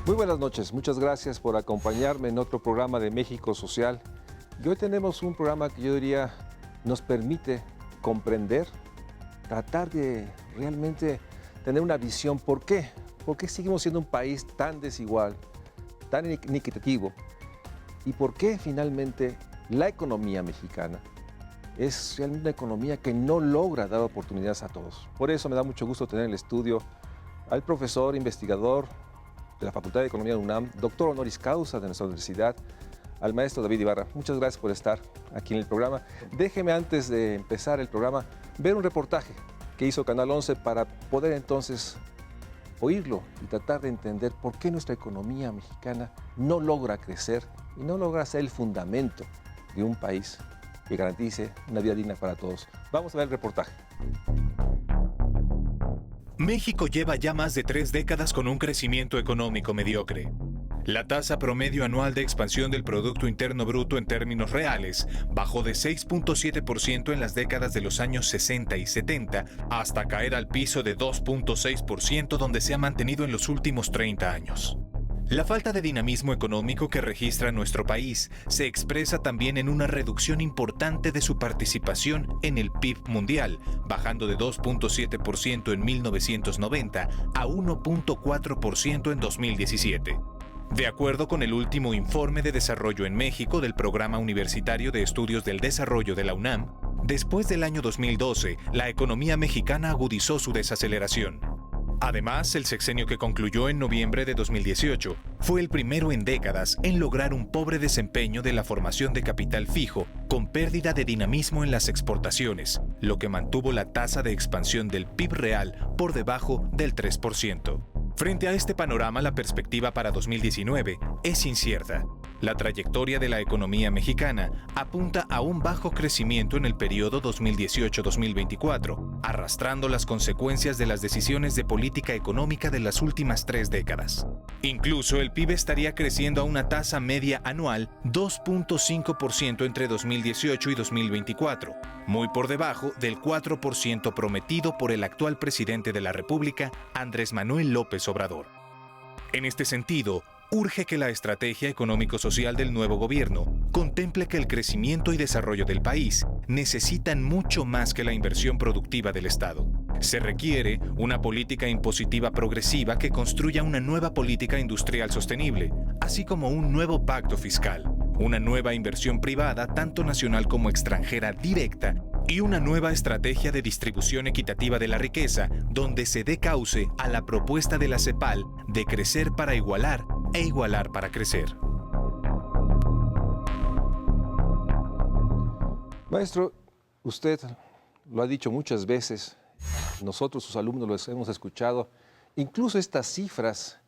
Muy buenas noches, muchas gracias por acompañarme en otro programa de México Social. Y hoy tenemos un programa que yo diría nos permite comprender, tratar de realmente tener una visión. ¿Por qué? ¿Por qué seguimos siendo un país tan desigual, tan inequitativo? ¿Y por qué finalmente la economía mexicana es realmente una economía que no logra dar oportunidades a todos? Por eso me da mucho gusto tener en el estudio al profesor, investigador de la Facultad de Economía de UNAM, doctor honoris causa de nuestra universidad, al maestro David Ibarra. Muchas gracias por estar aquí en el programa. Déjeme, antes de empezar el programa, ver un reportaje que hizo Canal 11 para poder entonces oírlo y tratar de entender por qué nuestra economía mexicana no logra crecer y no logra ser el fundamento de un país que garantice una vida digna para todos. Vamos a ver el reportaje. México lleva ya más de 3 décadas con un crecimiento económico mediocre. La tasa promedio anual de expansión del Producto Interno Bruto en términos reales bajó de 6.7% en las décadas de los años 60 y 70 hasta caer al piso de 2.6% donde se ha mantenido en los últimos 30 años. La falta de dinamismo económico que registra nuestro país se expresa también en una reducción importante de su participación en el PIB mundial, bajando de 2.7% en 1990 a 1.4% en 2017. De acuerdo con el último informe de desarrollo en México del Programa Universitario de Estudios del Desarrollo de la UNAM, después del año 2012, la economía mexicana agudizó su desaceleración. Además, el sexenio que concluyó en noviembre de 2018 fue el primero en décadas en lograr un pobre desempeño de la formación de capital fijo, con pérdida de dinamismo en las exportaciones, lo que mantuvo la tasa de expansión del PIB real por debajo del 3%. Frente a este panorama, la perspectiva para 2019 es incierta. La trayectoria de la economía mexicana apunta a un bajo crecimiento en el periodo 2018-2024, arrastrando las consecuencias de las decisiones de política económica de las últimas 3 décadas. Incluso el PIB estaría creciendo a una tasa media anual 2.5% entre 2018 y 2024, muy por debajo del 4% prometido por el actual presidente de la República, Andrés Manuel López Obrador. En este sentido, urge que la estrategia económico-social del nuevo gobierno contemple que el crecimiento y desarrollo del país necesitan mucho más que la inversión productiva del Estado. Se requiere una política impositiva progresiva que construya una nueva política industrial sostenible, así como un nuevo pacto fiscal, una nueva inversión privada, tanto nacional como extranjera directa, y una nueva estrategia de distribución equitativa de la riqueza, donde se dé cauce a la propuesta de la CEPAL de crecer para igualar e igualar para crecer. Maestro, usted lo ha dicho muchas veces, nosotros sus alumnos los hemos escuchado, incluso estas cifras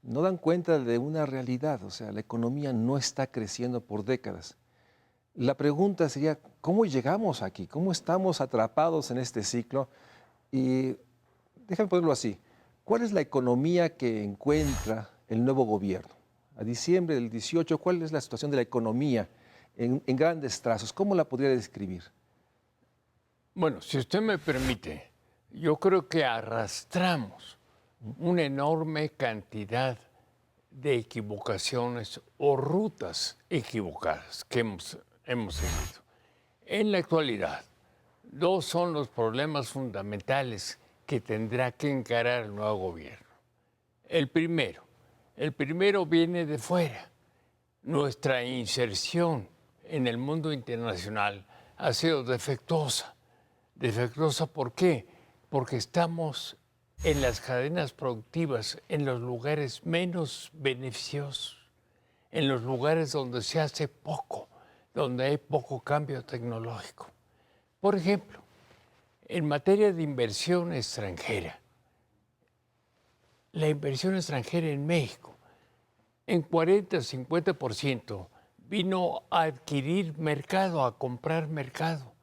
no dan cuenta de una realidad, o sea, la economía no está creciendo por décadas. La pregunta sería, ¿cómo llegamos aquí? ¿Cómo estamos atrapados en este ciclo? Y déjame ponerlo así, ¿cuál es la economía que encuentra el nuevo gobierno? A diciembre del 18, ¿cuál es la situación de la economía en grandes trazos? ¿Cómo la podría describir? Bueno, si usted me permite, yo creo que arrastramos una enorme cantidad de equivocaciones o rutas equivocadas que hemos seguido. En la actualidad, 2 son los problemas fundamentales que tendrá que encarar el nuevo gobierno. El primero viene de fuera. Nuestra inserción en el mundo internacional ha sido defectuosa. ¿Defectuosa por qué? Porque estamos en las cadenas productivas, en los lugares menos beneficiosos, en los lugares donde se hace poco, donde hay poco cambio tecnológico. Por ejemplo, en materia de inversión extranjera, la inversión extranjera en México, en 40-50% vino a adquirir mercado, a comprar mercado,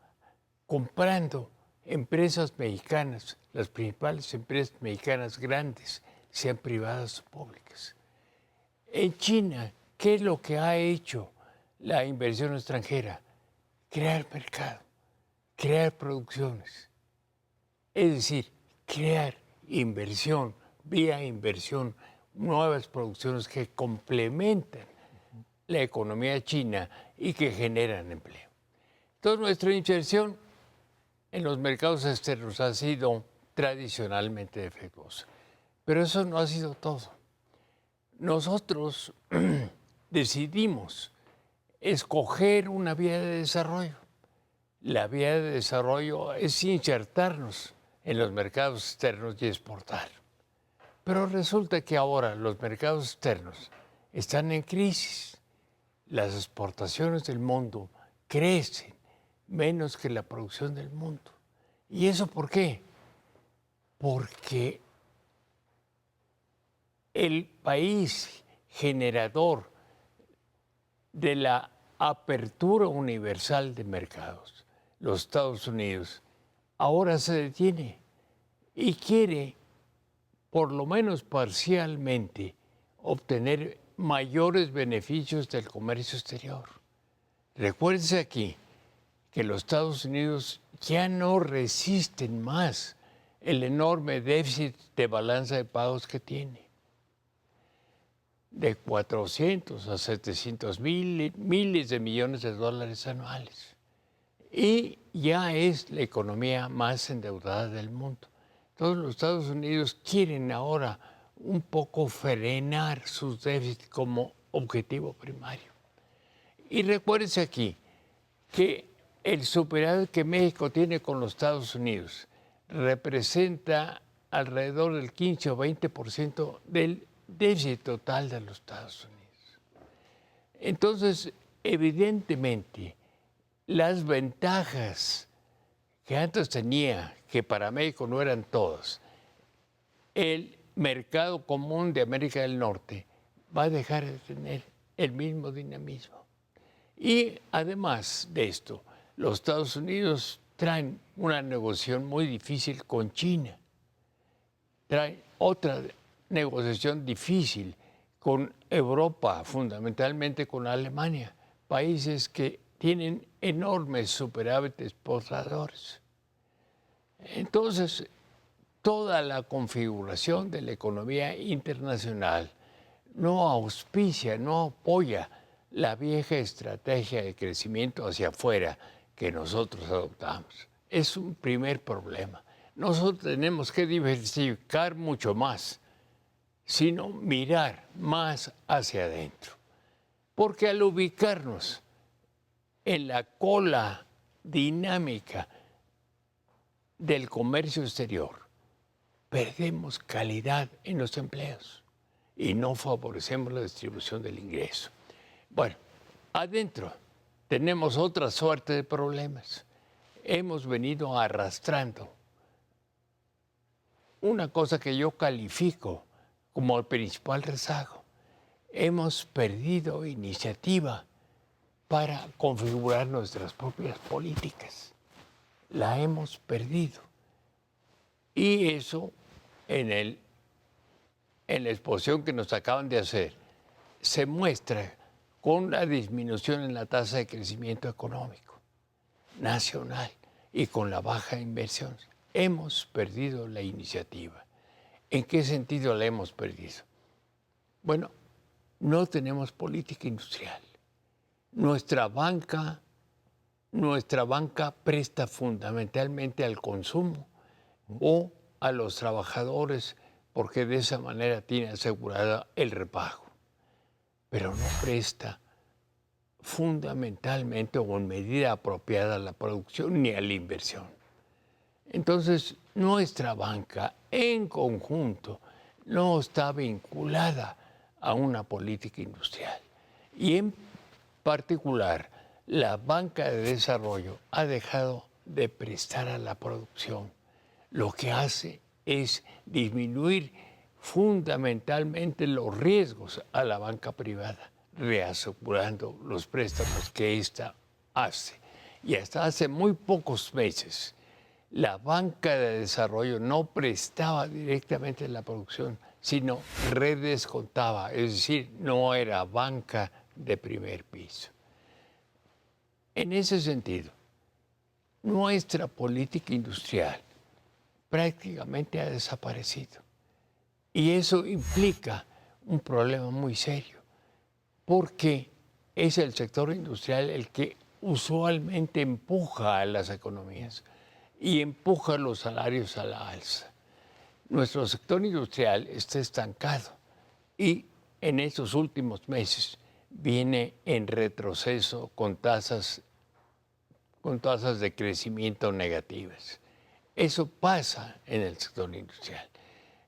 comprando empresas mexicanas, las principales empresas mexicanas grandes, sean privadas o públicas. En China, ¿qué es lo que ha hecho la inversión extranjera? Crear mercado, crear producciones. Es decir, crear inversión, vía inversión nuevas producciones que complementan la economía china y que generan empleo. Entonces, nuestra inserción en los mercados externos ha sido tradicionalmente defectuosa. Pero eso no ha sido todo. Nosotros decidimos escoger una vía de desarrollo. La vía de desarrollo es insertarnos en los mercados externos y exportar. Pero resulta que ahora los mercados externos están en crisis. Las exportaciones del mundo crecen menos que la producción del mundo. ¿Y eso por qué? Porque el país generador de la apertura universal de mercados, los Estados Unidos, ahora se detiene y quiere, por lo menos parcialmente, obtener mayores beneficios del comercio exterior. Recuérdense aquí que los Estados Unidos ya no resisten más el enorme déficit de balanza de pagos que tiene. De 400 a 700 miles de millones de dólares anuales. Y ya es la economía más endeudada del mundo. Entonces los Estados Unidos quieren ahora un poco frenar sus déficits como objetivo primario. Y recuérdense aquí que el superávit que México tiene con los Estados Unidos representa alrededor del 15 o 20% del déficit total de los Estados Unidos. Entonces, evidentemente, las ventajas que antes tenía, que para México no eran todas, el mercado común de América del Norte va a dejar de tener el mismo dinamismo. Y además de esto, los Estados Unidos traen una negociación muy difícil con China, traen otra negociación difícil con Europa, fundamentalmente con Alemania, países que tienen enormes superávites exportadores. Entonces, toda la configuración de la economía internacional no auspicia, no apoya la vieja estrategia de crecimiento hacia afuera que nosotros adoptamos. Es un primer problema. Nosotros tenemos que diversificar mucho más, sino mirar más hacia adentro. Porque al ubicarnos en la cola dinámica del comercio exterior, perdemos calidad en los empleos y no favorecemos la distribución del ingreso. Bueno, adentro tenemos otra suerte de problemas. Hemos venido arrastrando una cosa que yo califico como el principal rezago. Hemos perdido iniciativa para configurar nuestras propias políticas. La hemos perdido. Y eso, en la exposición que nos acaban de hacer, se muestra con la disminución en la tasa de crecimiento económico nacional y con la baja inversión. Hemos perdido la iniciativa. ¿En qué sentido la hemos perdido? Bueno, no tenemos política industrial. Nuestra banca presta fundamentalmente al consumo o a los trabajadores porque de esa manera tiene asegurada el repago. Pero no presta fundamentalmente o en medida apropiada a la producción ni a la inversión. Entonces, nuestra banca en conjunto no está vinculada a una política industrial. Y en particular, la banca de desarrollo ha dejado de prestar a la producción. Lo que hace es disminuir fundamentalmente los riesgos a la banca privada, reasegurando los préstamos que ésta hace. Y hasta hace muy pocos meses, la banca de desarrollo no prestaba directamente la producción, sino redescontaba, es decir, no era banca de primer piso. En ese sentido, nuestra política industrial prácticamente ha desaparecido. Y eso implica un problema muy serio, porque es el sector industrial el que usualmente empuja a las economías y empuja los salarios a la alza. Nuestro sector industrial está estancado y en estos últimos meses viene en retroceso con tasas de crecimiento negativas. Eso pasa en el sector industrial.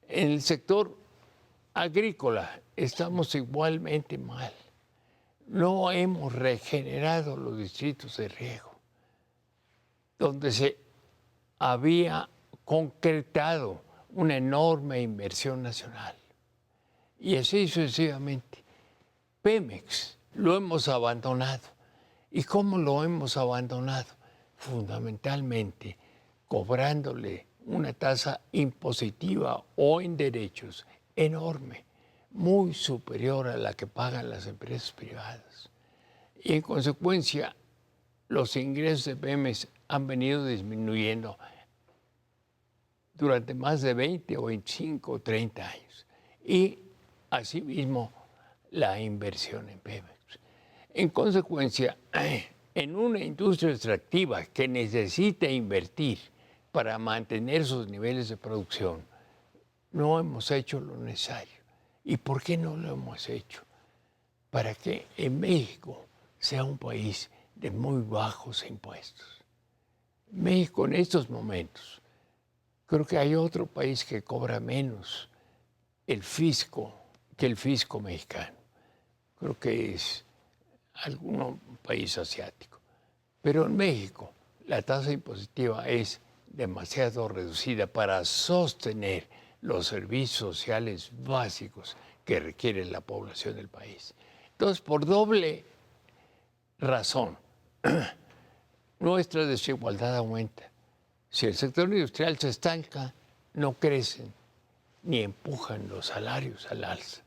En el sector agrícola estamos igualmente mal. No hemos regenerado los distritos de riego, donde se había concretado una enorme inversión nacional. Y así sucesivamente. Pemex lo hemos abandonado. ¿Y cómo lo hemos abandonado? Fundamentalmente cobrándole una tasa impositiva o en derechos enorme, muy superior a la que pagan las empresas privadas. Y en consecuencia, los ingresos de Pemex han venido disminuyendo durante más de 20 o 25 o 30 años. Y asimismo, la inversión en Pemex. En consecuencia, en una industria extractiva que necesita invertir para mantener sus niveles de producción, no hemos hecho lo necesario. ¿Y por qué no lo hemos hecho? Para que en México sea un país de muy bajos impuestos. México en estos momentos, creo que hay otro país que cobra menos el fisco que el fisco mexicano. Creo que es algún país asiático. Pero en México la tasa impositiva es demasiado reducida para sostener los servicios sociales básicos que requiere la población del país. Entonces, por doble razón, nuestra desigualdad aumenta. Si el sector industrial se estanca, no crecen ni empujan los salarios al alza,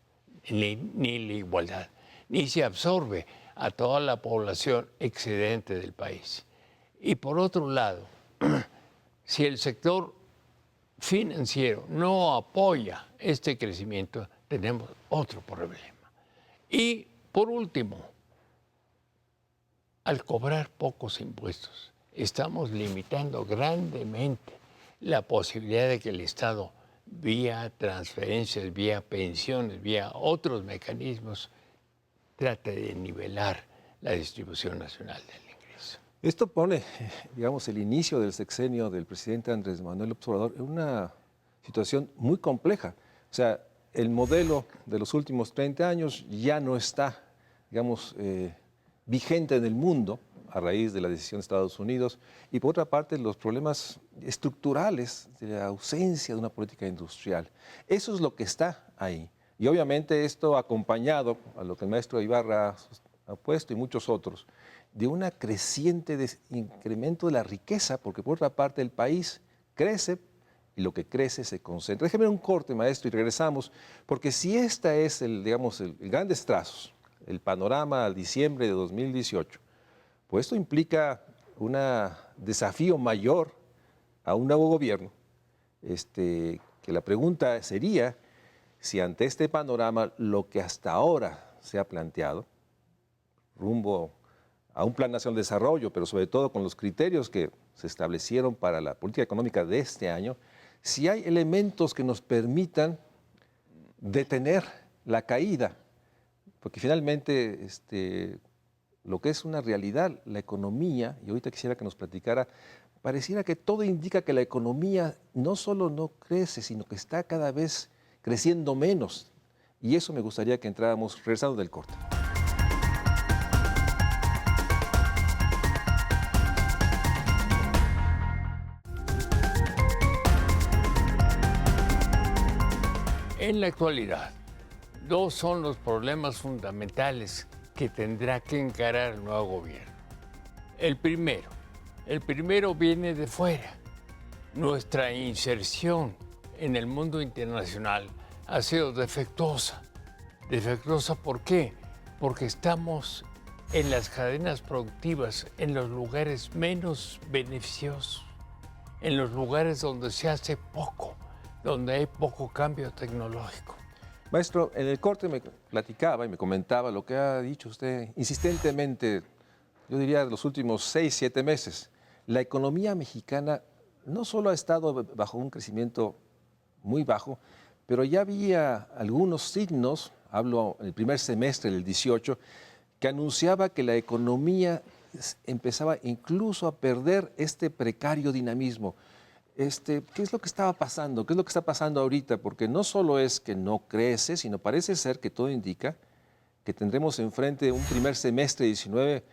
ni la igualdad, ni se absorbe a toda la población excedente del país. Y por otro lado, si el sector financiero no apoya este crecimiento, tenemos otro problema. Y por último, al cobrar pocos impuestos, estamos limitando grandemente la posibilidad de que el Estado, vía transferencias, vía pensiones, vía otros mecanismos, trate de nivelar la distribución nacional del ingreso. Esto pone, digamos, el inicio del sexenio del presidente Andrés Manuel López Obrador en una situación muy compleja. O sea, el modelo de los últimos 30 años ya no está, digamos, vigente en el mundo a raíz de la decisión de Estados Unidos, y por otra parte los problemas estructurales de la ausencia de una política industrial. Eso es lo que está ahí. Y obviamente esto acompañado a lo que el maestro Ibarra ha puesto y muchos otros, de una creciente incremento de la riqueza, porque por otra parte el país crece y lo que crece se concentra. Déjeme un corte, maestro, y regresamos, porque si esta es el grandes trazos, el panorama al diciembre de 2018, pues esto implica un desafío mayor a un nuevo gobierno, que la pregunta sería si ante este panorama lo que hasta ahora se ha planteado, rumbo a un plan nacional de desarrollo, pero sobre todo con los criterios que se establecieron para la política económica de este año, si hay elementos que nos permitan detener la caída, porque finalmente lo que es una realidad, la economía, y ahorita quisiera que nos platicara, pareciera que todo indica que la economía no solo no crece, sino que está cada vez creciendo menos. Y eso me gustaría que entráramos regresando del corte. En la actualidad, dos son los problemas fundamentales que tendrá que encarar el nuevo gobierno. El primero viene de fuera. Nuestra inserción en el mundo internacional ha sido defectuosa. ¿Defectuosa por qué? Porque estamos en las cadenas productivas, en los lugares menos beneficiosos, en los lugares donde se hace poco, donde hay poco cambio tecnológico. Maestro, en el corte me platicaba y me comentaba lo que ha dicho usted insistentemente, yo diría los últimos 6, 7 meses. La economía mexicana no solo ha estado bajo un crecimiento muy bajo, pero ya había algunos signos, hablo en el primer semestre del 18, que anunciaba que la economía empezaba incluso a perder este precario dinamismo. ¿Qué es lo que estaba pasando? ¿Qué es lo que está pasando ahorita? Porque no solo es que no crece, sino parece ser que todo indica que tendremos enfrente un primer semestre 19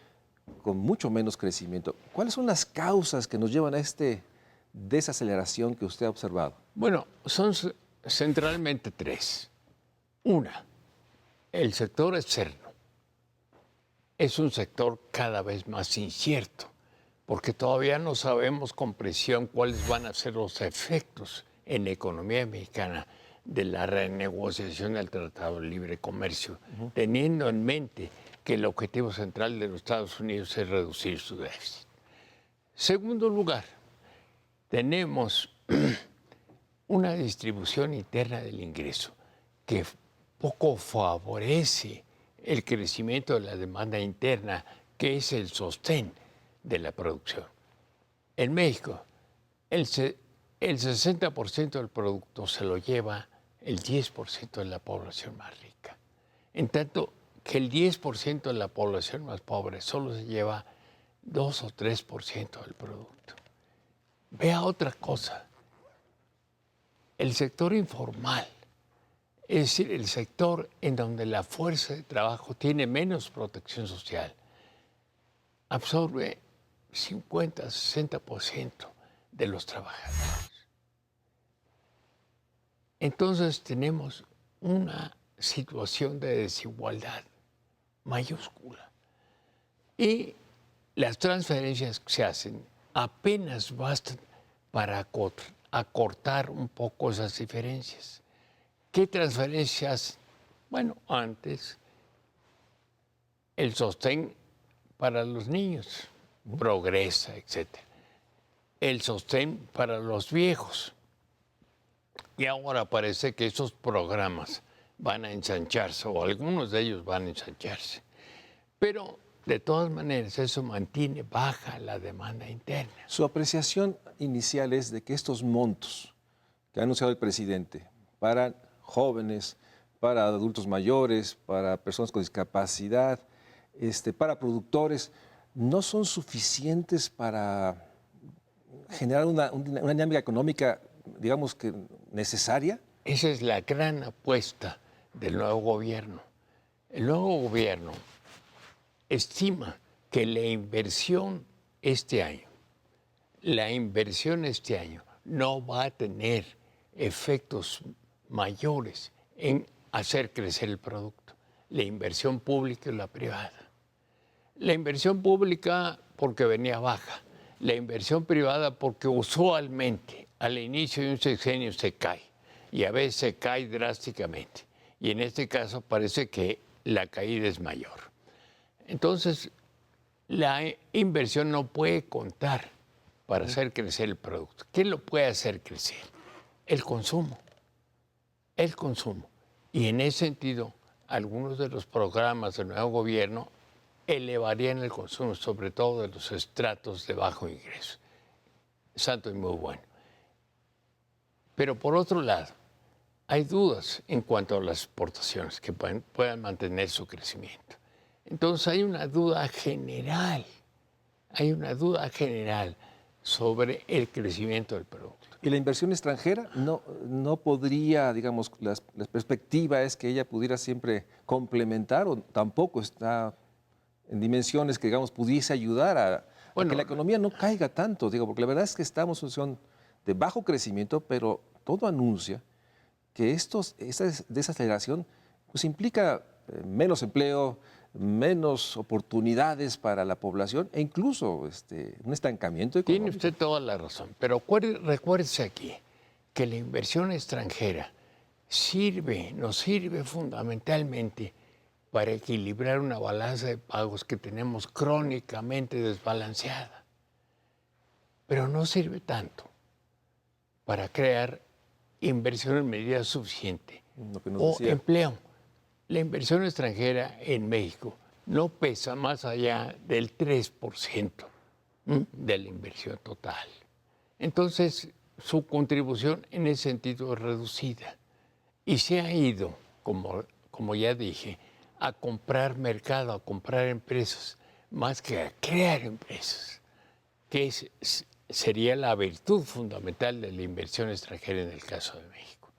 con mucho menos crecimiento. ¿Cuáles son las causas que nos llevan a desaceleración que usted ha observado? Bueno, son centralmente tres. Una, el sector externo. Es un sector cada vez más incierto, porque todavía no sabemos con precisión cuáles van a ser los efectos en la economía mexicana de la renegociación del Tratado de Libre Comercio, teniendo en mente que el objetivo central de los Estados Unidos es reducir su déficit. Segundo lugar, tenemos una distribución interna del ingreso que poco favorece el crecimiento de la demanda interna, que es el sostén de la producción. En México, el 60% del producto se lo lleva el 10% de la población más rica. En tanto que el 10% de la población más pobre solo se lleva 2 o 3% del producto. Vea otra cosa. El sector informal, es decir, el sector en donde la fuerza de trabajo tiene menos protección social, absorbe 50-60% de los trabajadores. Entonces tenemos una situación de desigualdad mayúscula. Y las transferencias que se hacen apenas bastan para acortar un poco esas diferencias. ¿Qué transferencias? Bueno, antes el sostén para los niños, Progresa, etc. El sostén para los viejos. Y ahora parece que esos programas van a ensancharse, o algunos de ellos van a ensancharse. Pero, de todas maneras, eso mantiene baja la demanda interna. Su apreciación inicial es de que estos montos que ha anunciado el presidente para jóvenes, para adultos mayores, para personas con discapacidad, para productores, no son suficientes para generar una dinámica económica, digamos que necesaria. Esa es la gran apuesta del nuevo gobierno. El nuevo gobierno estima que la inversión este año no va a tener efectos mayores en hacer crecer el producto. La inversión pública y la privada. La inversión pública porque venía baja. La inversión privada porque usualmente al inicio de un sexenio se cae. Y a veces se cae drásticamente. Y en este caso parece que la caída es mayor. Entonces, la inversión no puede contar para hacer crecer el producto. ¿Qué lo puede hacer crecer? El consumo. El consumo. Y en ese sentido, algunos de los programas del nuevo gobierno elevarían el consumo, sobre todo de los estratos de bajo ingreso. Santo y muy bueno. Pero por otro lado, hay dudas en cuanto a las exportaciones que puedan mantener su crecimiento. Entonces hay una duda general sobre el crecimiento del producto. ¿Y la inversión extranjera no podría, digamos, la perspectiva es que ella pudiera siempre complementar o tampoco está en dimensiones que, digamos, pudiese ayudar a que la economía no caiga tanto? Digo, porque la verdad es que estamos en una situación de bajo crecimiento, pero todo anuncia que esta desaceleración pues, implica menos empleo, menos oportunidades para la población e incluso un estancamiento económico. Tiene usted toda la razón, pero recuérdese aquí que la inversión extranjera nos sirve fundamentalmente para equilibrar una balanza de pagos que tenemos crónicamente desbalanceada. Pero no sirve tanto para crear inversión en medida suficiente Lo que nos o decía. empleo. La inversión extranjera en México no pesa más allá del 3% de la inversión total. Entonces, su contribución en ese sentido es reducida. Y se ha ido, como ya dije, a comprar mercado, a comprar empresas, más que a crear empresas, que sería la virtud fundamental de la inversión extranjera en el caso de México.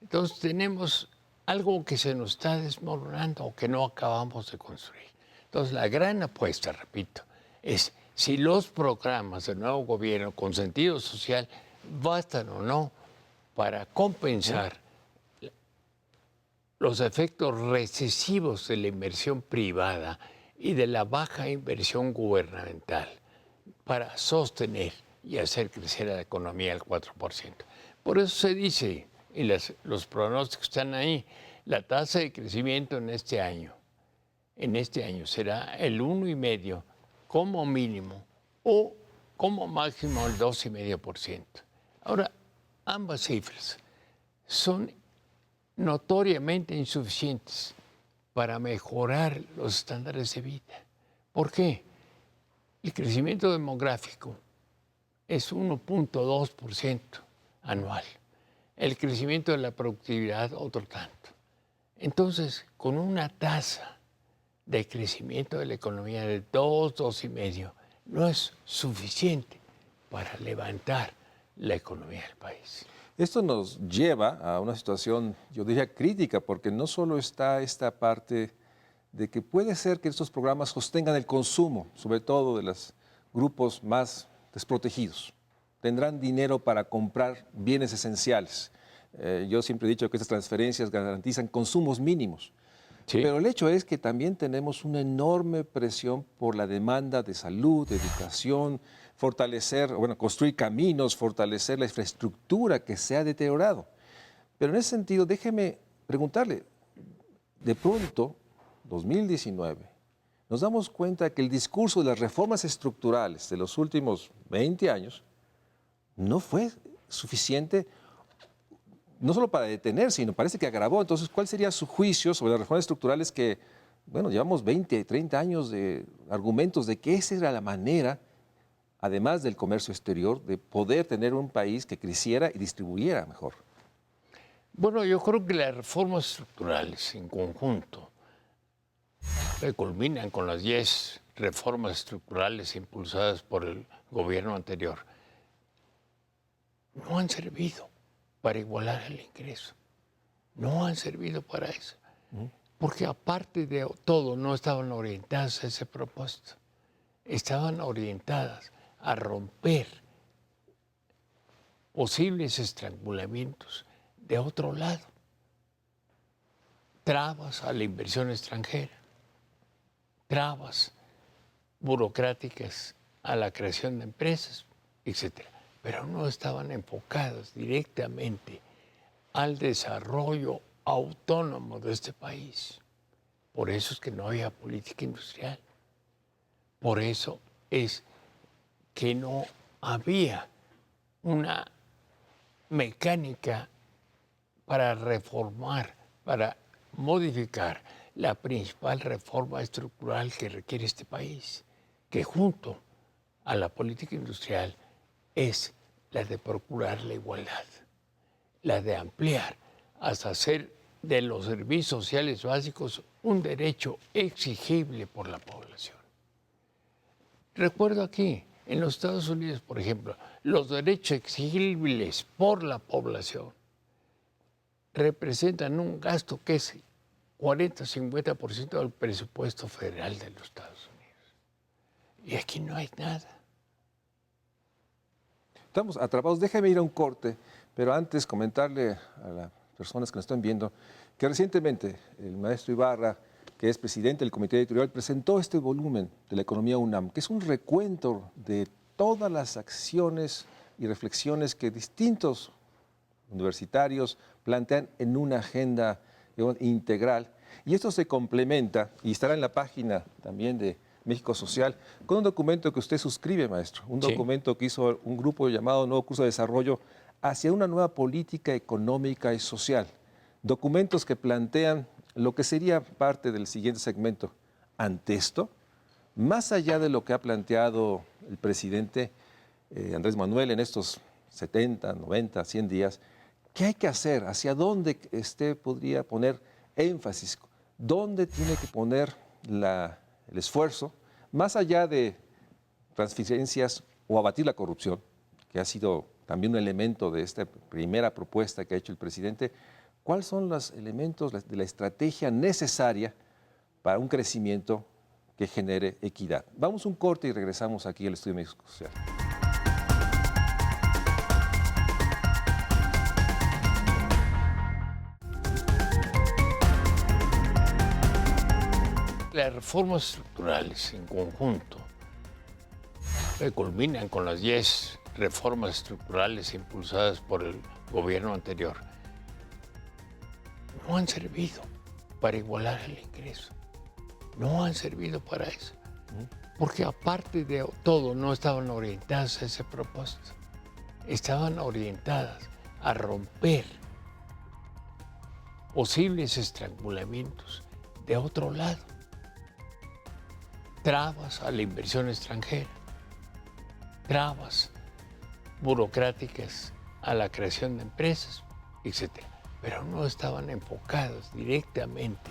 Entonces tenemos algo que se nos está desmoronando o que no acabamos de construir. Entonces la gran apuesta, repito, es si los programas del nuevo gobierno con sentido social bastan o no para compensar los efectos recesivos de la inversión privada y de la baja inversión gubernamental para sostener y hacer crecer a la economía al 4%. Por eso se dice, y los pronósticos están ahí, la tasa de crecimiento en este año será el 1,5% como mínimo o como máximo el 2,5%. Ahora, ambas cifras son notoriamente insuficientes para mejorar los estándares de vida. ¿Por qué? El crecimiento demográfico es 1,2% anual. El crecimiento de la productividad, otro tanto. Entonces, con una tasa de crecimiento de la economía de 2,5%, no es suficiente para levantar la economía del país. Esto nos lleva a una situación, yo diría, crítica, porque no solo está esta parte de que puede ser que estos programas sostengan el consumo, sobre todo de los grupos más desprotegidos. Tendrán dinero para comprar bienes esenciales. Yo siempre he dicho que estas transferencias garantizan consumos mínimos. Sí. Pero el hecho es que también tenemos una enorme presión por la demanda de salud, de educación, construir caminos, fortalecer la infraestructura que se ha deteriorado. Pero en ese sentido, déjeme preguntarle, de pronto, 2019, nos damos cuenta que el discurso de las reformas estructurales de los últimos 20 años no fue suficiente, no solo para detener, sino parece que agravó. Entonces, ¿cuál sería su juicio sobre las reformas estructurales que, llevamos 20, 30 años de argumentos de que esa era la manera, además del comercio exterior, de poder tener un país que creciera y distribuyera mejor? Bueno, yo creo que las reformas estructurales en conjunto que culminan con las 10 reformas estructurales impulsadas por el gobierno anterior no han servido para igualar el ingreso. No han servido para eso. Porque aparte de todo, no estaban orientadas a ese propósito. Estaban orientadas a romper posibles estrangulamientos de otro lado. Trabas a la inversión extranjera, trabas burocráticas a la creación de empresas, etc. Pero no estaban enfocadas directamente al desarrollo autónomo de este país. Por eso es que no había política industrial. Por eso es que no había una mecánica para reformar, para modificar la principal reforma estructural que requiere este país, que junto a la política industrial es la de procurar la igualdad, la de ampliar hasta hacer de los servicios sociales básicos un derecho exigible por la población. Recuerdo aquí, en los Estados Unidos, por ejemplo, los derechos exigibles por la población representan un gasto que es 40-50% del presupuesto federal de los Estados Unidos. Y aquí no hay nada. Estamos atrapados. Déjeme ir a un corte, pero antes comentarle a las personas que nos están viendo que recientemente el maestro Ibarra, que es presidente del comité editorial, presentó este volumen de la economía UNAM, que es un recuento de todas las acciones y reflexiones que distintos universitarios plantean en una agenda, digamos, integral. Y esto se complementa, y estará en la página también de México Social, con un documento que usted suscribe, maestro, un documento que hizo un grupo llamado Nuevo Curso de Desarrollo hacia una nueva política económica y social. documentos que plantean lo que sería parte del siguiente segmento. Ante esto, más allá de lo que ha planteado el presidente Andrés Manuel en estos 70, 90, 100 días, ¿qué hay que hacer? ¿Hacia dónde podría poner énfasis? ¿Dónde tiene que poner el esfuerzo? Más allá de transferencias o abatir la corrupción, que ha sido también un elemento de esta primera propuesta que ha hecho el presidente, ¿cuáles son los elementos de la estrategia necesaria para un crecimiento que genere equidad? Vamos a un corte y regresamos aquí al Estudio México Social. Las reformas estructurales en conjunto que culminan con las 10 reformas estructurales impulsadas por el gobierno anterior no han servido para igualar el ingreso. No han servido para eso. Porque aparte de todo, no estaban orientadas a ese propósito. Estaban orientadas a romper posibles estrangulamientos de otro lado. Trabas a la inversión extranjera, trabas burocráticas a la creación de empresas, etc. Pero no estaban enfocadas directamente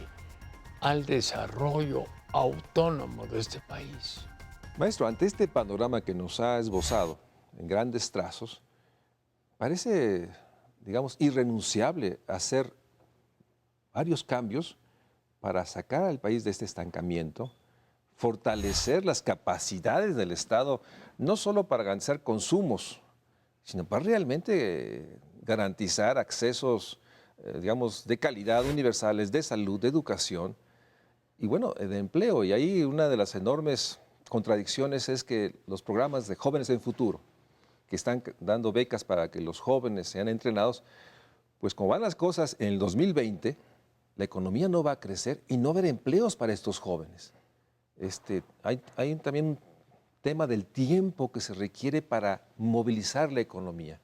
al desarrollo autónomo de este país. Maestro, ante este panorama que nos ha esbozado en grandes trazos, parece, digamos, irrenunciable hacer varios cambios para sacar al país de este estancamiento, fortalecer las capacidades del Estado, no solo para garantizar consumos, sino para realmente garantizar accesos, digamos, de calidad, universales, de salud, de educación y, bueno, de empleo. Y ahí una de las enormes contradicciones es que los programas de Jóvenes en Futuro, que están dando becas para que los jóvenes sean entrenados, pues como van las cosas, en el 2020 la economía no va a crecer y no va a haber empleos para estos jóvenes. Hay también un tema del tiempo que se requiere para movilizar la economía.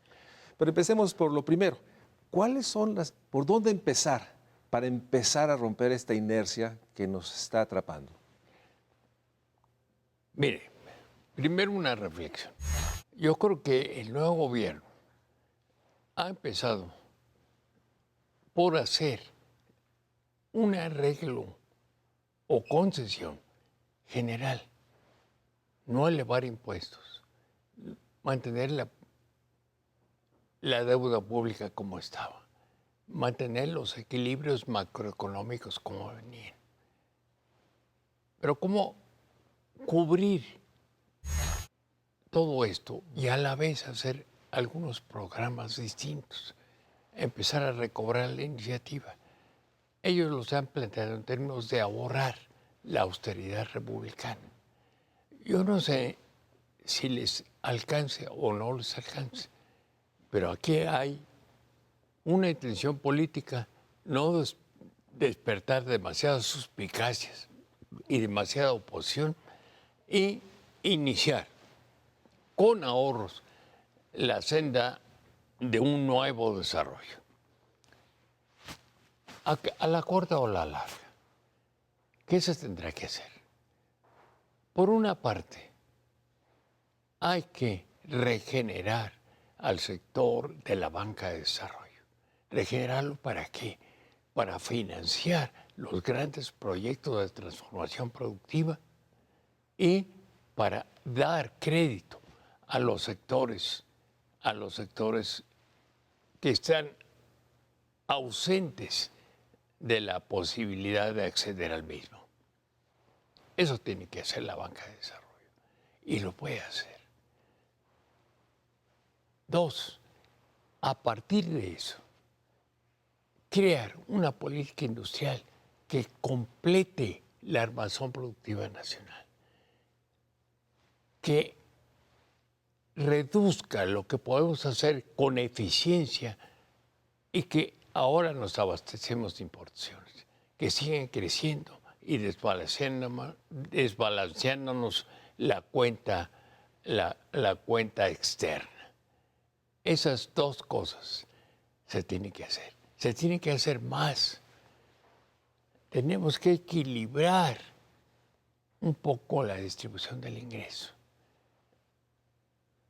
Pero empecemos por lo primero. ¿Por dónde empezar para empezar a romper esta inercia que nos está atrapando? Mire, primero una reflexión. Yo creo que el nuevo gobierno ha empezado por hacer un arreglo o concesión general, no elevar impuestos, mantener la deuda pública como estaba, mantener los equilibrios macroeconómicos como venían. Pero ¿cómo cubrir todo esto y a la vez hacer algunos programas distintos? Empezar a recobrar la iniciativa. Ellos los han planteado en términos de ahorrar la austeridad republicana. Yo no sé si les alcance o no les alcance, pero aquí hay una intención política, no despertar demasiadas suspicacias y demasiada oposición y iniciar con ahorros la senda de un nuevo desarrollo. A la corta o la larga, ¿qué se tendrá que hacer? Por una parte, hay que regenerar al sector de la banca de desarrollo. ¿Regenerarlo para qué? Para financiar los grandes proyectos de transformación productiva y para dar crédito a los sectores que están ausentes de la posibilidad de acceder al mismo. Eso tiene que hacer la banca de desarrollo y lo puede hacer. 2, a partir de eso, crear una política industrial que complete la armazón productiva nacional, que reduzca lo que podemos hacer con eficiencia y que ahora nos abastecemos de importaciones, que siguen creciendo y desbalanceándonos la cuenta externa. Esas dos cosas se tienen que hacer. se tiene que hacer más. Tenemos que equilibrar un poco la distribución del ingreso,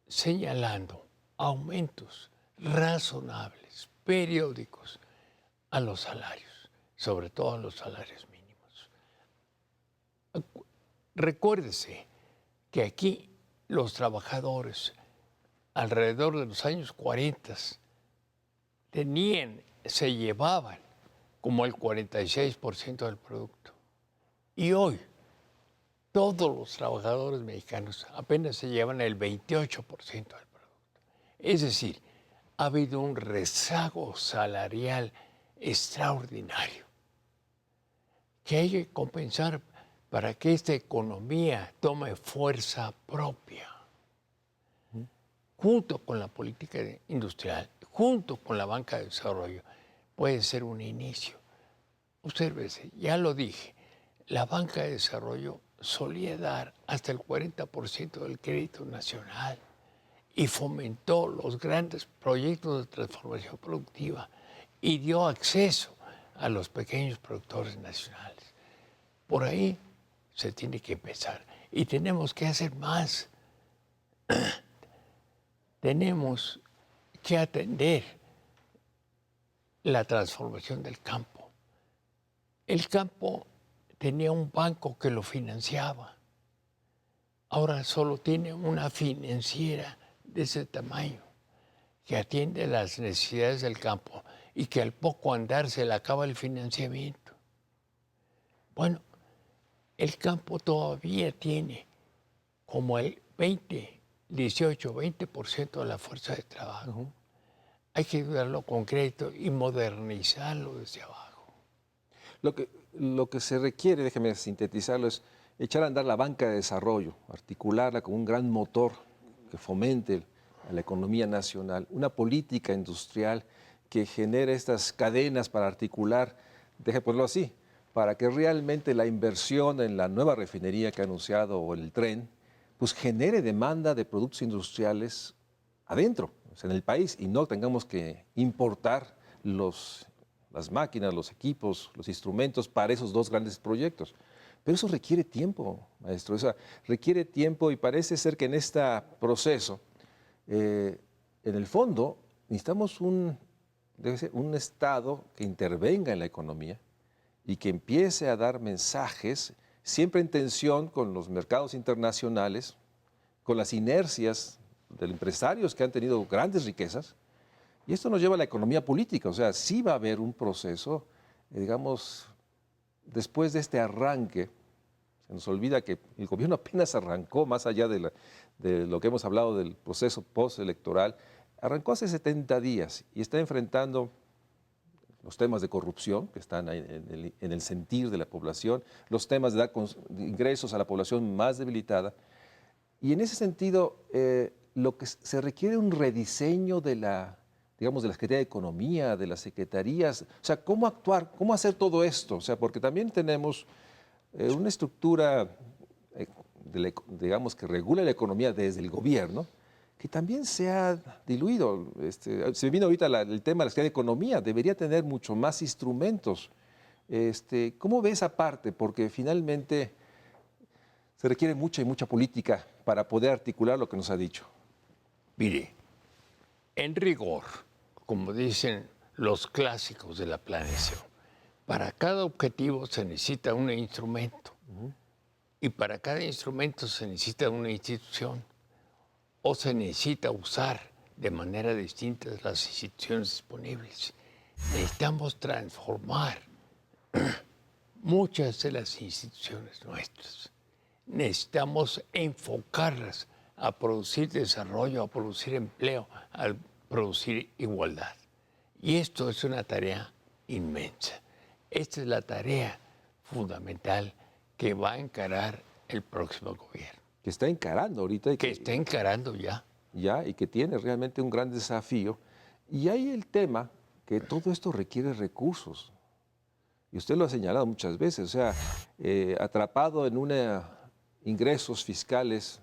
señalando aumentos razonables, periódicos, a los salarios, sobre todo a los salarios mínimos. Recuérdese que aquí los trabajadores, alrededor de los años 40, se llevaban como el 46% del producto. Y hoy, todos los trabajadores mexicanos apenas se llevan el 28% del producto. Es decir, ha habido un rezago salarial extraordinario que hay que compensar para que esta economía tome fuerza propia. Junto con la política industrial, junto con la banca de desarrollo, puede ser un inicio. Obsérvese, ya lo dije, la banca de desarrollo solía dar hasta el 40% del crédito nacional y fomentó los grandes proyectos de transformación productiva y dio acceso a los pequeños productores nacionales. Por ahí se tiene que empezar y tenemos que hacer más. Tenemos que atender la transformación del campo. El campo tenía un banco que lo financiaba. Ahora solo tiene una financiera de ese tamaño que atiende las necesidades del campo y que al poco andar se le acaba el financiamiento. Bueno, el campo todavía tiene como el 18-20% de la fuerza de trabajo. Hay que ayudarlo con crédito y modernizarlo desde abajo. Lo que se requiere, déjeme sintetizarlo, es echar a andar la banca de desarrollo, articularla como un gran motor que fomente a la economía nacional, una política industrial que genere estas cadenas para articular, déjeme ponerlo así, para que realmente la inversión en la nueva refinería que ha anunciado o el tren, pues genere demanda de productos industriales adentro, o sea, en el país, y no tengamos que importar las máquinas, los equipos, los instrumentos para esos dos grandes proyectos. Pero eso requiere tiempo, maestro, requiere tiempo y parece ser que en este proceso, en el fondo, necesitamos un Estado que intervenga en la economía y que empiece a dar mensajes, siempre en tensión con los mercados internacionales, con las inercias de los empresarios que han tenido grandes riquezas. Y esto nos lleva a la economía política, o sea, sí va a haber un proceso, digamos, después de este arranque. Se nos olvida que el gobierno apenas arrancó, más allá de lo que hemos hablado del proceso postelectoral, arrancó hace 70 días y está enfrentando los temas de corrupción que están en el sentir de la población, los temas de dar ingresos a la población más debilitada. Y en ese sentido, lo que se requiere es un rediseño de la Secretaría de Economía, de las secretarías, o sea, cómo actuar, cómo hacer todo esto, o sea, porque también tenemos una estructura, digamos, que regula la economía desde el gobierno, que también se ha diluido. Se me vino ahorita el tema de la Secretaría de Economía, debería tener mucho más instrumentos. ¿Cómo ve esa parte? Porque finalmente se requiere mucha y mucha política para poder articular lo que nos ha dicho. Mire, en rigor, como dicen los clásicos de la planeación, para cada objetivo se necesita un instrumento y para cada instrumento se necesita una institución o se necesita usar de manera distinta las instituciones disponibles. Necesitamos transformar muchas de las instituciones nuestras. Necesitamos enfocarlas a producir desarrollo, a producir empleo, a producir igualdad. Y esto es una tarea inmensa. Esta es la tarea fundamental que va a encarar el próximo gobierno. Que está encarando ahorita. Que está encarando ya. Ya, y que tiene realmente un gran desafío. Y hay el tema que todo esto requiere recursos. Y usted lo ha señalado muchas veces, o sea, atrapado en ingresos fiscales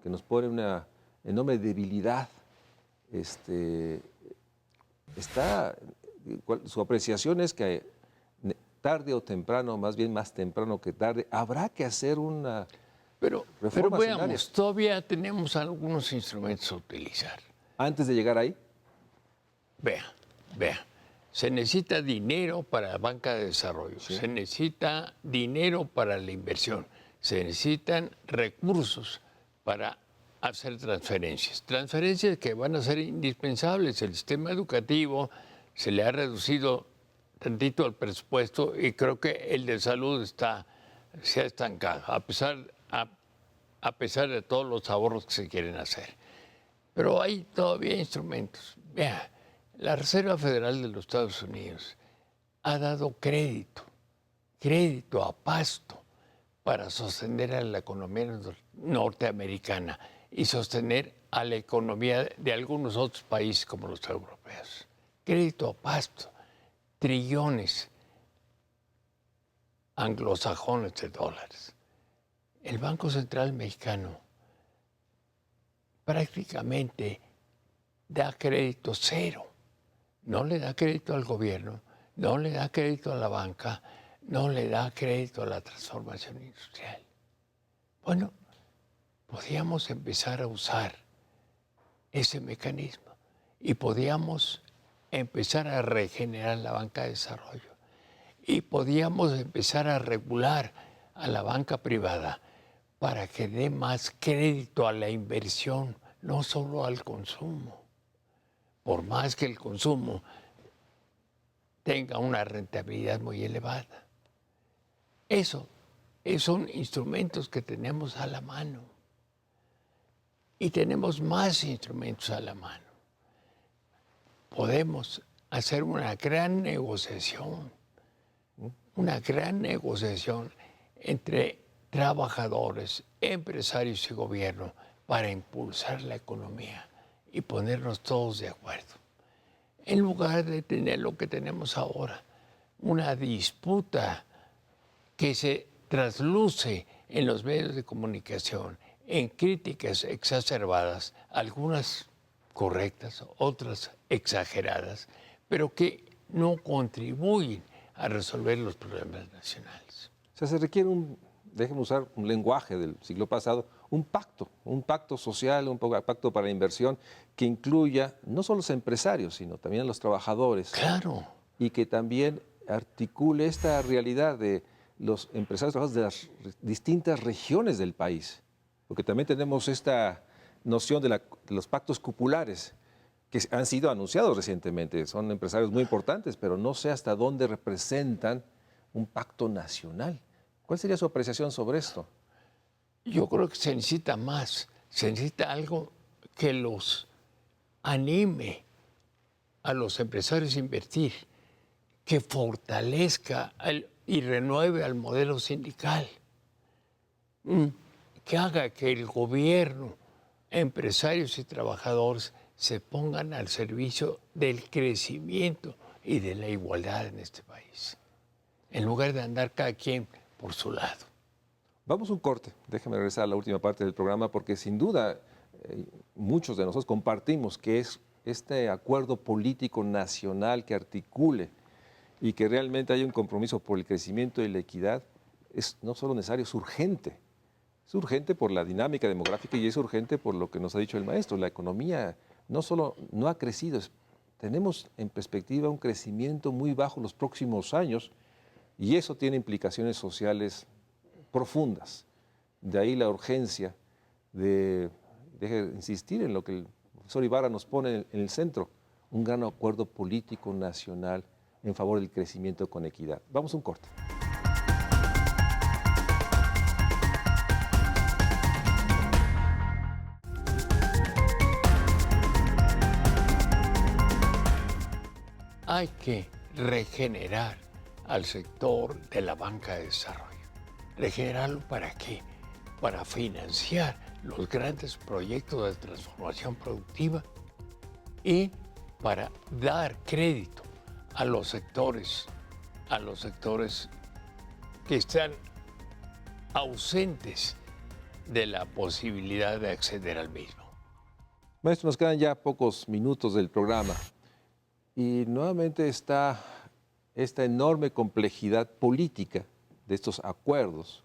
que nos pone una enorme debilidad, está Su apreciación es que tarde o temprano, más bien más temprano que tarde, habrá que hacer una Pero reforma veamos, hacendaria. todavía tenemos algunos instrumentos a utilizar. Antes de llegar ahí, Vea. Se necesita dinero para la banca de desarrollo, Sí. se necesita dinero para la inversión, se necesitan recursos para hacer transferencias. Transferencias que van a ser indispensables. El sistema educativo se le ha reducido tantito el presupuesto y creo que el de salud se ha estancado, a pesar de todos los ahorros que se quieren hacer. Pero hay todavía instrumentos. Vea, la Reserva Federal de los Estados Unidos ha dado crédito a pasto para sostener a la economía norteamericana y sostener a la economía de algunos otros países como los europeos. Crédito a pasto, trillones anglosajones de dólares. El Banco Central Mexicano prácticamente da crédito cero. No le da crédito al gobierno, no le da crédito a la banca, no le da crédito a la transformación industrial. Bueno, podíamos empezar a usar ese mecanismo y podíamos empezar a regenerar la banca de desarrollo y podíamos empezar a regular a la banca privada para que dé más crédito a la inversión, no solo al consumo. Por más que el consumo tenga una rentabilidad muy elevada. Esos son instrumentos que tenemos a la mano. Y tenemos más instrumentos a la mano. Podemos hacer una gran negociación entre trabajadores, empresarios y gobierno para impulsar la economía y ponernos todos de acuerdo. En lugar de tener lo que tenemos ahora, una disputa que se trasluce en los medios de comunicación, en críticas exacerbadas, algunas correctas, otras exageradas, pero que no contribuyen a resolver los problemas nacionales. o sea, se requiere déjeme usar un lenguaje del siglo pasado, un pacto social, un pacto para la inversión que incluya no solo a los empresarios, sino también a los trabajadores. Claro. Y que también articule esta realidad de los empresarios trabajadores de las distintas regiones del país. Porque también tenemos esta noción de los pactos cupulares que han sido anunciados recientemente. Son empresarios muy importantes, pero no sé hasta dónde representan un pacto nacional. ¿Cuál sería su apreciación sobre esto? Yo creo que se necesita más, se necesita algo que los anime a los empresarios a invertir, que fortalezca y renueve al modelo sindical, que haga que el gobierno, empresarios y trabajadores se pongan al servicio del crecimiento y de la igualdad en este país, en lugar de andar cada quien por su lado. Vamos a un corte. Déjeme regresar a la última parte del programa porque sin duda muchos de nosotros compartimos que es este acuerdo político nacional que articule y que realmente haya un compromiso por el crecimiento y la equidad es no solo necesario, es urgente. Es urgente por la dinámica demográfica y es urgente por lo que nos ha dicho el maestro. La economía no solo no ha crecido, tenemos en perspectiva un crecimiento muy bajo en los próximos años y eso tiene implicaciones sociales profundas. De ahí la urgencia de insistir en lo que el profesor Ibarra nos pone en el centro, un gran acuerdo político nacional en favor del crecimiento con equidad. Vamos a un corte. Hay que regenerar al sector de la banca de desarrollo. ¿Regenerarlo para qué? Para financiar los grandes proyectos de transformación productiva y para dar crédito a los sectores que están ausentes de la posibilidad de acceder al mismo. Maestro, nos quedan ya pocos minutos del programa. Y nuevamente está esta enorme complejidad política de estos acuerdos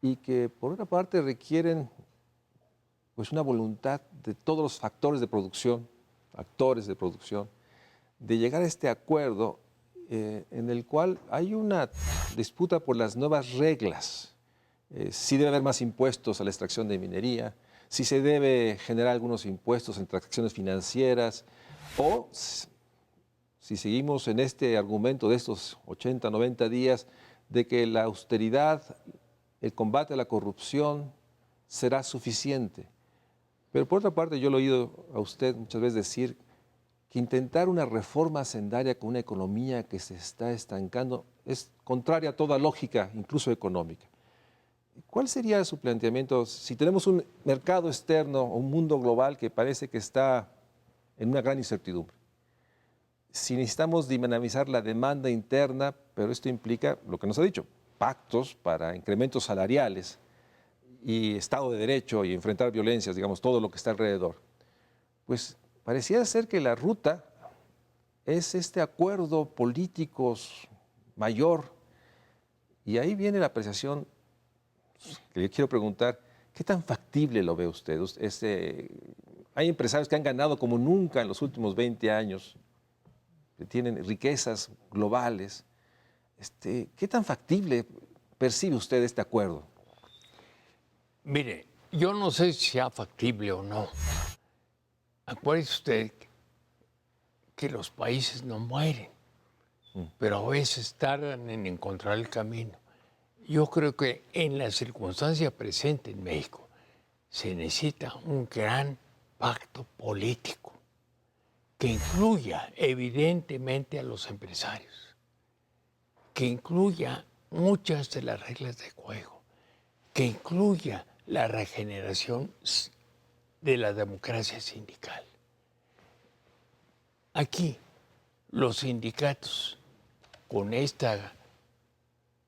y que por otra parte requieren pues una voluntad de todos los factores de producción, actores de producción, de llegar a este acuerdo en el cual hay una disputa por las nuevas reglas. Si debe haber más impuestos a la extracción de minería, si se debe generar algunos impuestos en transacciones financieras, o si seguimos en este argumento de estos 80, 90 días, de que la austeridad, el combate a la corrupción será suficiente. Pero por otra parte, yo lo he oído a usted muchas veces decir que intentar una reforma hacendaria con una economía que se está estancando es contraria a toda lógica, incluso económica. ¿Cuál sería su planteamiento si tenemos un mercado externo, un mundo global que parece que está en una gran incertidumbre? Si necesitamos dinamizar la demanda interna, pero esto implica, lo que nos ha dicho, pactos para incrementos salariales y Estado de Derecho y enfrentar violencias, digamos, todo lo que está alrededor. Pues pareciera ser que la ruta es este acuerdo político mayor. Y ahí viene la apreciación que le quiero preguntar, ¿qué tan factible lo ve usted? Hay empresarios que han ganado como nunca en los últimos 20 años, que tienen riquezas globales. ¿Qué tan factible percibe usted este acuerdo? Mire, yo no sé si sea factible o no. Acuérdese usted que los países no mueren, pero a veces tardan en encontrar el camino. Yo creo que en la circunstancia presente en México se necesita un gran pacto político que incluya evidentemente a los empresarios, que incluya muchas de las reglas de juego, que incluya la regeneración de la democracia sindical. Aquí los sindicatos, con esta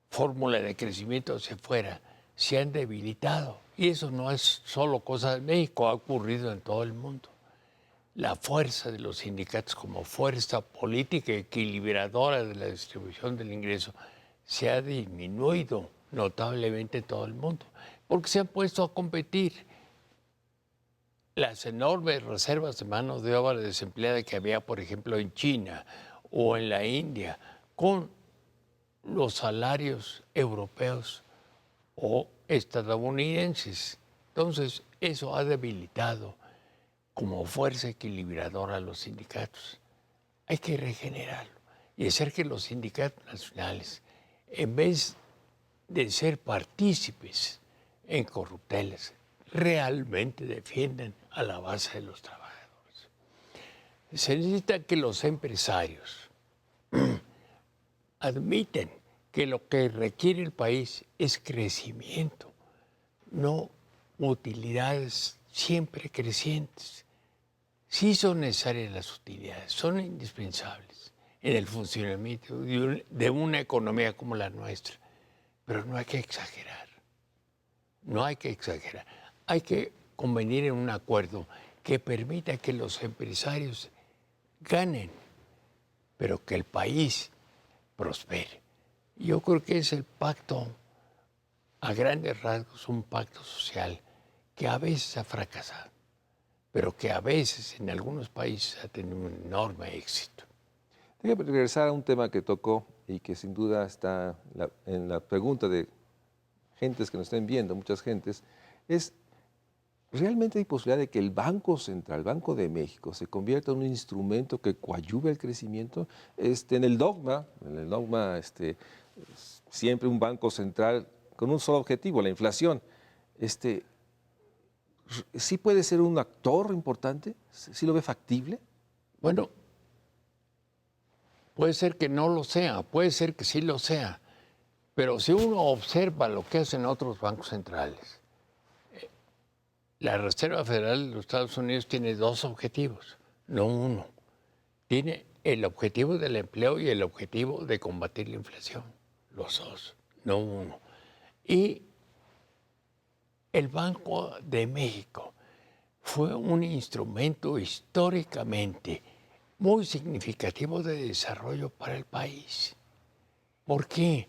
fórmula de crecimiento hacia afuera, se han debilitado. Y eso no es solo cosa de México, ha ocurrido en todo el mundo. La fuerza de los sindicatos como fuerza política equilibradora de la distribución del ingreso se ha disminuido notablemente en todo el mundo, porque se han puesto a competir. Las enormes reservas de mano de obra desempleada que había, por ejemplo, en China o en la India, con los salarios europeos o estadounidenses. Entonces, eso ha debilitado como fuerza equilibradora a los sindicatos. Hay que regenerarlo y hacer que los sindicatos nacionales, en vez de ser partícipes en corruptelas, realmente defiendan a la base de los trabajadores. Se necesita que los empresarios admiten que lo que requiere el país es crecimiento, no utilidades siempre crecientes. Sí son necesarias las utilidades, son indispensables en el funcionamiento de una economía como la nuestra, pero no hay que exagerar. No hay que exagerar. Hay que convenir en un acuerdo que permita que los empresarios ganen, pero que el país prospere. Yo creo que es el pacto, a grandes rasgos, un pacto social que a veces ha fracasado, pero que a veces en algunos países ha tenido un enorme éxito. Déjame regresar a un tema que tocó y que sin duda está en la pregunta de gentes que nos estén viendo, muchas gentes, es ¿realmente hay posibilidad de que el Banco Central, el Banco de México, se convierta en un instrumento que coadyuve el crecimiento? En el dogma, siempre un Banco Central con un solo objetivo, la inflación. ¿Sí puede ser un actor importante? ¿Sí lo ve factible? Bueno, puede ser que no lo sea, puede ser que sí lo sea, pero si uno observa lo que hacen otros bancos centrales, la Reserva Federal de los Estados Unidos tiene dos objetivos, no uno. Tiene el objetivo del empleo y el objetivo de combatir la inflación, los dos, no uno. Y el Banco de México fue un instrumento históricamente muy significativo de desarrollo para el país. ¿Por qué?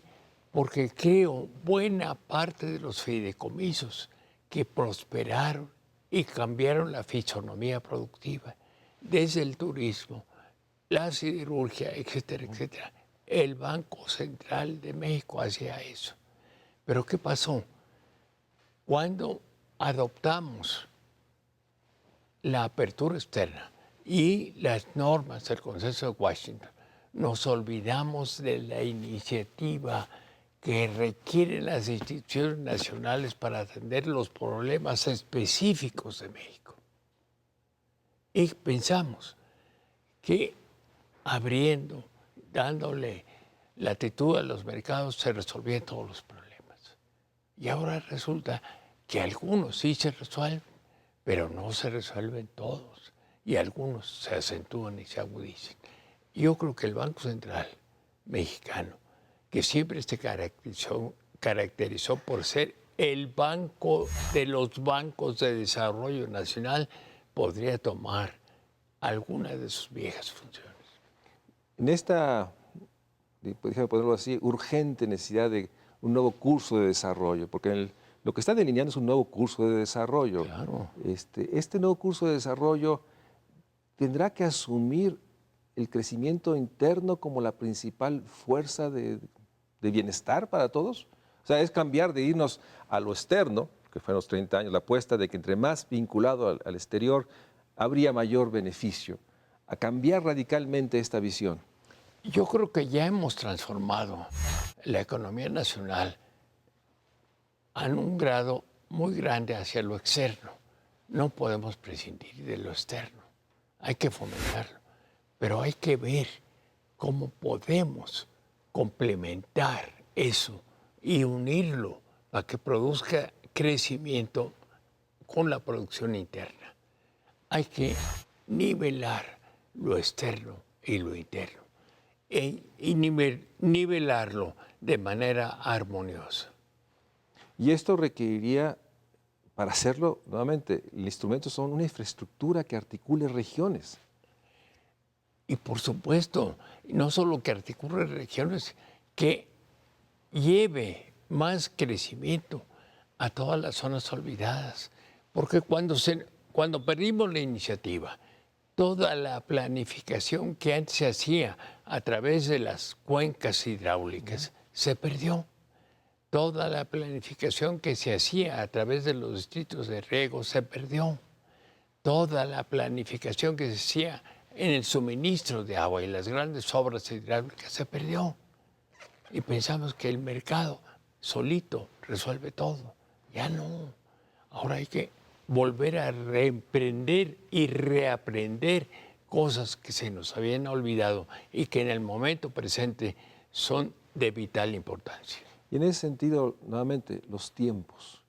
Porque creo buena parte de los fideicomisos que prosperaron y cambiaron la fisonomía productiva, desde el turismo, la siderurgia, etcétera, etcétera. El Banco Central de México hacía eso. Pero ¿qué pasó? Cuando adoptamos la apertura externa y las normas del Consenso de Washington, nos olvidamos de la iniciativa que requieren las instituciones nacionales para atender los problemas específicos de México. Y pensamos que abriendo, dándole latitud a los mercados, se resolvían todos los problemas. Y ahora resulta que algunos sí se resuelven, pero no se resuelven todos. Y algunos se acentúan y se agudizan. Yo creo que el Banco Central mexicano, que siempre se caracterizó por ser el banco de los bancos de desarrollo nacional, podría tomar alguna de sus viejas funciones. En esta, déjame ponerlo así, urgente necesidad de un nuevo curso de desarrollo, porque lo que está delineando es un nuevo curso de desarrollo. Claro. Este nuevo curso de desarrollo tendrá que asumir el crecimiento interno como la principal fuerza de bienestar para todos. O sea, es cambiar de irnos a lo externo, que fue en los 30 años, la apuesta de que entre más vinculado al exterior habría mayor beneficio, a cambiar radicalmente esta visión. Yo creo que ya hemos transformado la economía nacional en un grado muy grande hacia lo externo. No podemos prescindir de lo externo, hay que fomentarlo, pero hay que ver cómo podemos complementar eso y unirlo para que produzca crecimiento con la producción interna. Hay que nivelar lo externo y lo interno y nivelarlo de manera armoniosa. Y esto requeriría, para hacerlo, nuevamente, el instrumento son una infraestructura que articule regiones. Y por supuesto, no solo que articule regiones, que lleve más crecimiento a todas las zonas olvidadas. Porque cuando perdimos la iniciativa, toda la planificación que antes se hacía a través de las cuencas hidráulicas se perdió. Toda la planificación que se hacía a través de los distritos de riego se perdió. Toda la planificación que se hacía en el suministro de agua y las grandes obras hidráulicas se perdió. Y pensamos que el mercado solito resuelve todo. Ya no. Ahora hay que volver a reemprender y reaprender cosas que se nos habían olvidado y que en el momento presente son de vital importancia. Y en ese sentido, nuevamente, los tiempos.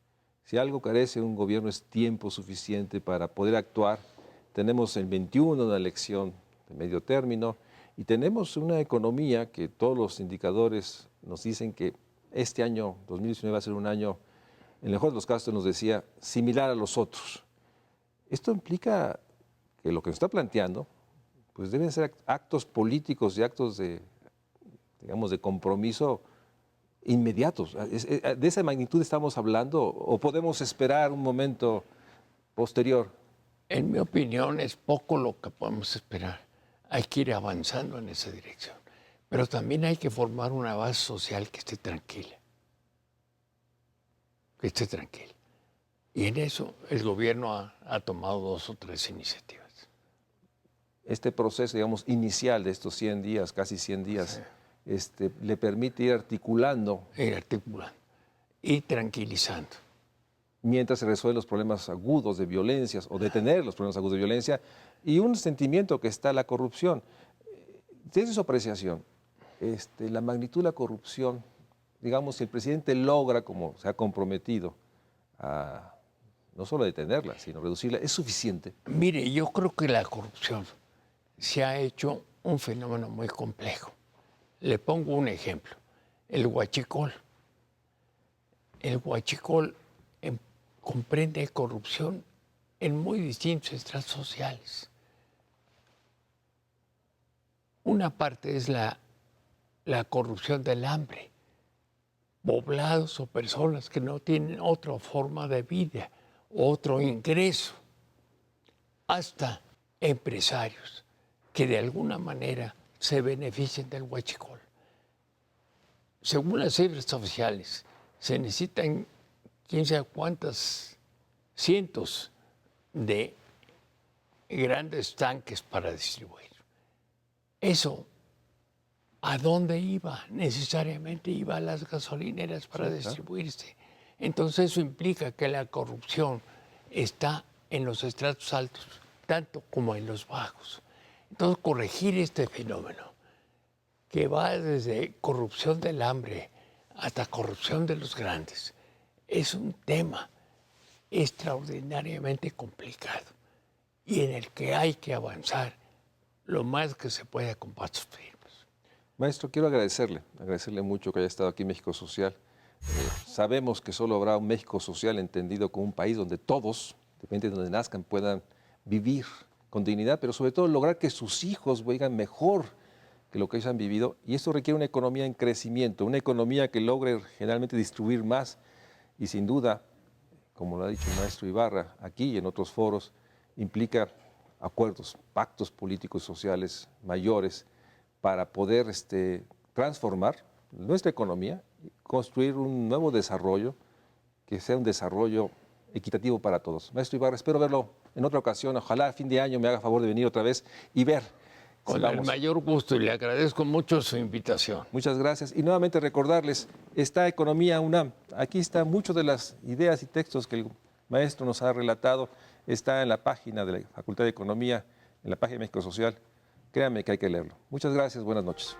Si algo carece un gobierno es tiempo suficiente para poder actuar. Tenemos el 21 una elección de medio término y tenemos una economía que todos los indicadores nos dicen que este año, 2019, va a ser un año, en el mejor de los casos nos decía, similar a los otros. Esto implica que lo que nos está planteando, pues deben ser actos políticos y actos de, digamos, de compromiso inmediatos. ¿De esa magnitud estamos hablando o podemos esperar un momento posterior? En mi opinión, es poco lo que podemos esperar. Hay que ir avanzando en esa dirección. Pero también hay que formar una base social que esté tranquila. Que esté tranquila. Y en eso el gobierno ha tomado 2 o 3 iniciativas. Este proceso, digamos, inicial de estos 100 días, casi 100 días, sí, le permite ir articulando. Ir articulando y tranquilizando. Mientras se resuelven los problemas agudos de violencias o detener los problemas agudos de violencia y un sentimiento que está la corrupción. Desde su apreciación, la magnitud de la corrupción, digamos, si el presidente logra, como se ha comprometido, a no solo detenerla, sino reducirla, ¿es suficiente? Mire, yo creo que la corrupción se ha hecho un fenómeno muy complejo. Le pongo un ejemplo, el huachicol. El huachicol comprende corrupción en muy distintos estratos sociales. Una parte es la corrupción del hambre. Poblados o personas que no tienen otra forma de vida, otro ingreso, hasta empresarios que de alguna manera se beneficien del huachicol. Según las cifras oficiales, se necesitan quién sabe cuántas cientos de grandes tanques para distribuir. Eso, ¿a dónde iba? Necesariamente iba a las gasolineras para distribuirse. Entonces eso implica que la corrupción está en los estratos altos, tanto como en los bajos. Entonces corregir este fenómeno, que va desde corrupción del hambre hasta corrupción de los grandes, es un tema extraordinariamente complicado y en el que hay que avanzar lo más que se pueda con pasos firmes. Maestro, quiero agradecerle mucho que haya estado aquí en México Social. Sabemos que solo habrá un México Social entendido como un país donde todos, depende de donde nazcan, puedan vivir con dignidad, pero sobre todo lograr que sus hijos vivan mejor que lo que ellos han vivido. Y esto requiere una economía en crecimiento, una economía que logre generalmente distribuir más y sin duda, como lo ha dicho el maestro Ibarra aquí y en otros foros, implica acuerdos, pactos políticos y sociales mayores para poder transformar nuestra economía, construir un nuevo desarrollo que sea un desarrollo equitativo para todos. Maestro Ibarra, espero verlo en otra ocasión. Ojalá a fin de año me haga favor de venir otra vez y ver. Con el mayor gusto y le agradezco mucho su invitación. Muchas gracias. Y nuevamente recordarles, está Economía UNAM. Aquí están muchas de las ideas y textos que el maestro nos ha relatado. Está en la página de la Facultad de Economía, en la página de México Social. Créanme que hay que leerlo. Muchas gracias. Buenas noches.